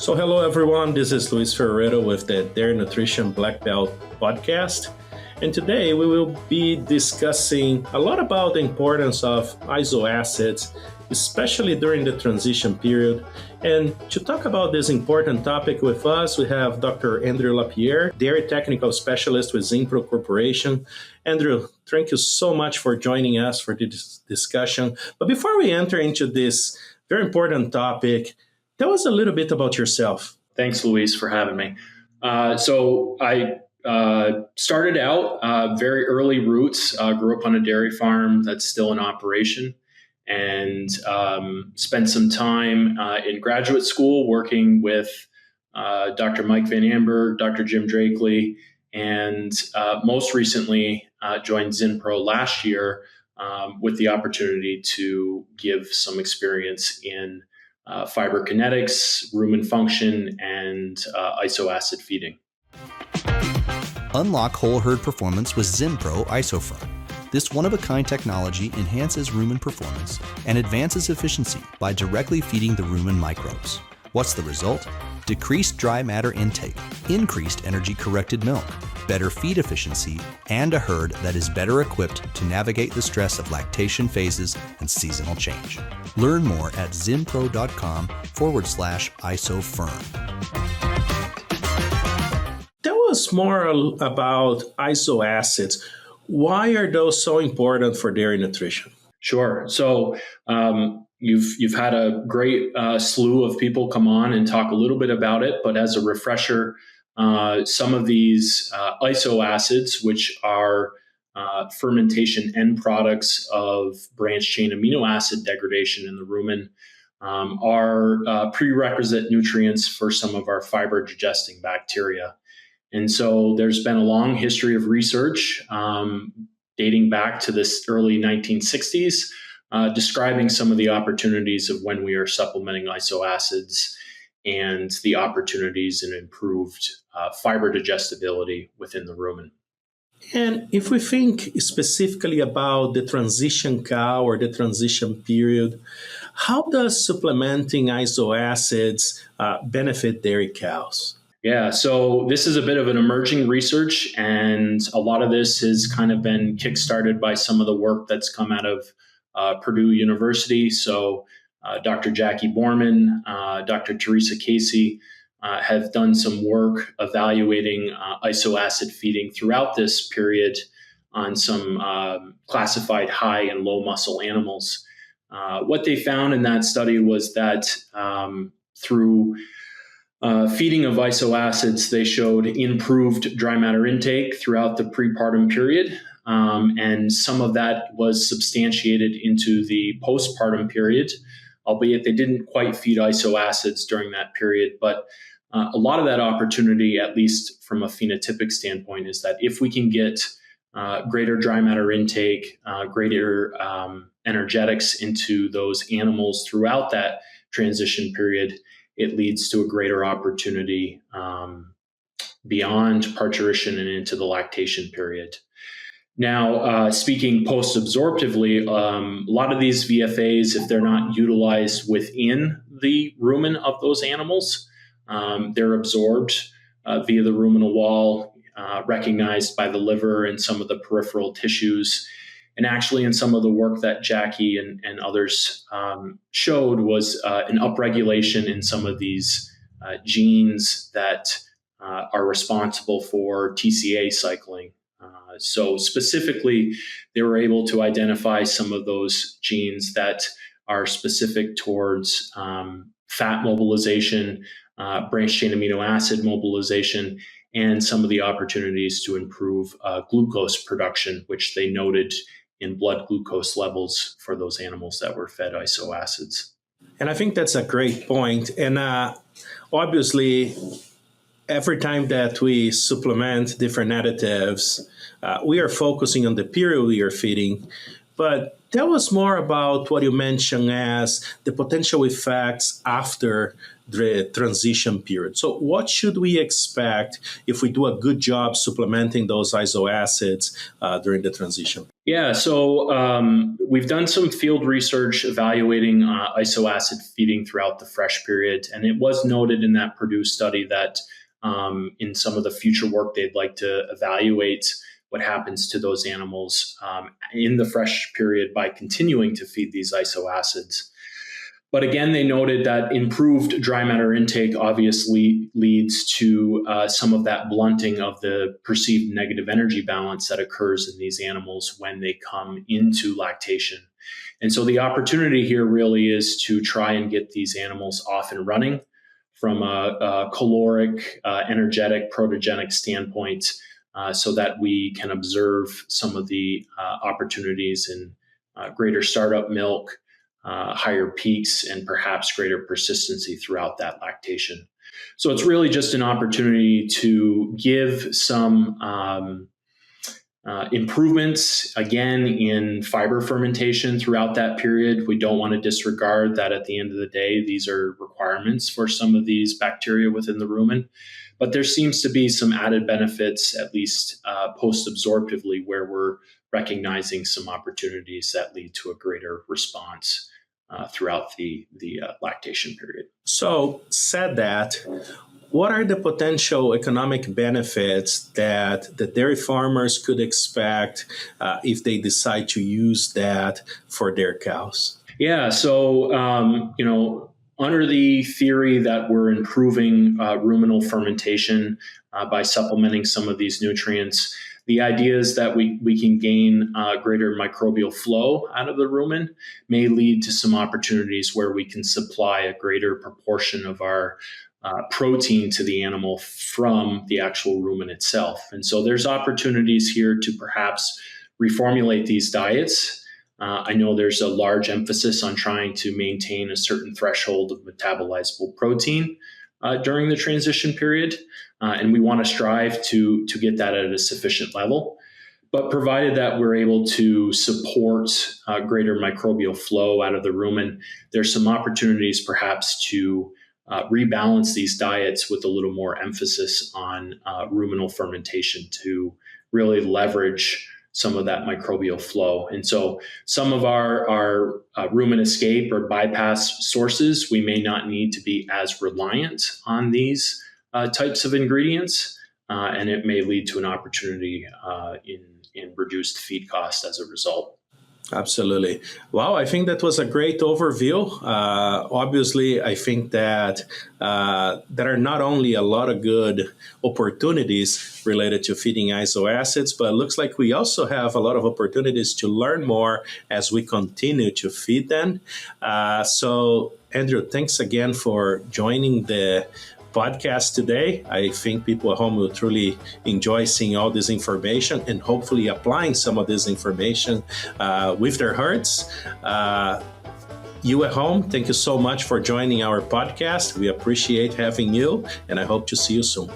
So hello everyone, this is Luis Ferreira with the Dairy Nutrition Black Belt podcast. And today we will be discussing a lot about the importance of iso acids, especially during the transition period. And to talk about this important topic with us, we have Dr. Эндрю Лапьер, Dairy Technical Specialist with Zinpro Corporation. Andrew, thank you so much for joining us for this discussion. But before we enter into this very important topic, tell us a little bit about yourself. Thanks, Luis, for having me. So I started out very early roots, grew up on a dairy farm that's still in operation, and spent some time in graduate school working with Dr. Mike Van Amberg, Dr. Jim Drakely, and most recently joined Zinpro last year with the opportunity to give some experience in fiber kinetics, rumen function, and iso acid feeding. Unlock whole herd performance with Zinpro IsoFirm. This one-of-a-kind technology enhances rumen performance and advances efficiency by directly feeding the rumen microbes. What's the result? Decreased dry matter intake, increased energy-corrected milk, better feed efficiency, and a herd that is better equipped to navigate the stress of lactation phases and seasonal change. Learn more at zinpro.com/isofirm. Tell us more about iso acids. Why are those so important for dairy nutrition? Sure. So you've had a great slew of people come on and talk a little bit about it, but as a refresher, some of these iso acids, which are fermentation end products of branched chain amino acid degradation in the rumen, are prerequisite nutrients for some of our fiber digesting bacteria. And so there's been a long history of research dating back to this early 1960s, describing some of the opportunities of when we are supplementing iso acids and the opportunities in improved fiber digestibility within the rumen. And if we think specifically about the transition cow or the transition period, how does supplementing iso acids benefit dairy cows? Yeah, so this is a bit of an emerging research, and a lot of this has kind of been kickstarted by some of the work that's come out of Purdue University. So Dr. Jackie Borman, Dr. Teresa Casey have done some work evaluating iso acid feeding throughout this period on some classified high and low muscle animals. What they found in that study was that through feeding of iso acids, they showed improved dry matter intake throughout the prepartum period. And some of that was substantiated into the postpartum period, albeit they didn't quite feed iso acids during that period. But a lot of that opportunity, at least from a phenotypic standpoint, is that if we can get greater dry matter intake, greater energetics into those animals throughout that transition period, it leads to a greater opportunity beyond parturition and into the lactation period. Now, speaking post-absorptively, a lot of these VFAs, if they're not utilized within the rumen of those animals, they're absorbed via the ruminal wall, recognized by the liver and some of the peripheral tissues. And actually, in some of the work that Jackie and others showed was an upregulation in some of these genes that are responsible for TCA cycling. So specifically, they were able to identify some of those genes that are specific towards fat mobilization, branched chain amino acid mobilization, and some of the opportunities to improve glucose production, which they noted in blood glucose levels for those animals that were fed iso acids. And I think that's a great point. And obviously, every time that we supplement different additives, we are focusing on the period we are feeding. But tell us more about what you mentioned as the potential effects after the transition period. So what should we expect if we do a good job supplementing those iso acids during the transition? Yeah, so we've done some field research evaluating isoacid feeding throughout the fresh period, and it was noted in that Purdue study that in some of the future work they'd like to evaluate what happens to those animals in the fresh period by continuing to feed these isoacids. But again, they noted that improved dry matter intake obviously leads to some of that blunting of the perceived negative energy balance that occurs in these animals when they come into lactation. And so the opportunity here really is to try and get these animals off and running from a caloric, energetic, protogenic standpoint so that we can observe some of the opportunities in greater startup milk, higher peaks, and perhaps greater persistency throughout that lactation. So it's really just an opportunity to give some improvements, again, in fiber fermentation throughout that period. We don't want to disregard that at the end of the day, these are requirements for some of these bacteria within the rumen. But there seems to be some added benefits, at least post-absorptively, where we're recognizing some opportunities that lead to a greater response throughout the lactation period. So, said that, what are the potential economic benefits that the dairy farmers could expect if they decide to use that for their cows? Yeah, so, under the theory that we're improving ruminal fermentation by supplementing some of these nutrients, the idea is that we can gain greater microbial flow out of the rumen, may lead to some opportunities where we can supply a greater proportion of our protein to the animal from the actual rumen itself. And so there's opportunities here to perhaps reformulate these diets. I know there's a large emphasis on trying to maintain a certain threshold of metabolizable protein during the transition period. And we want to strive to get that at a sufficient level. But provided that we're able to support greater microbial flow out of the rumen, there's some opportunities perhaps to rebalance these diets with a little more emphasis on ruminal fermentation to really leverage some of that microbial flow. And so some of our rumen escape or bypass sources, we may not need to be as reliant on these types of ingredients, and it may lead to an opportunity in reduced feed cost as a result. Absolutely. Wow, I think that was a great overview. Obviously, I think that there are not only a lot of good opportunities related to feeding isoacids, but it looks like we also have a lot of opportunities to learn more as we continue to feed them. So, Andrew, thanks again for joining the podcast today. I think people at home will truly enjoy seeing all this information and hopefully applying some of this information with their herds. You at home, thank you so much for joining our podcast. We appreciate having you, and I hope to see you soon.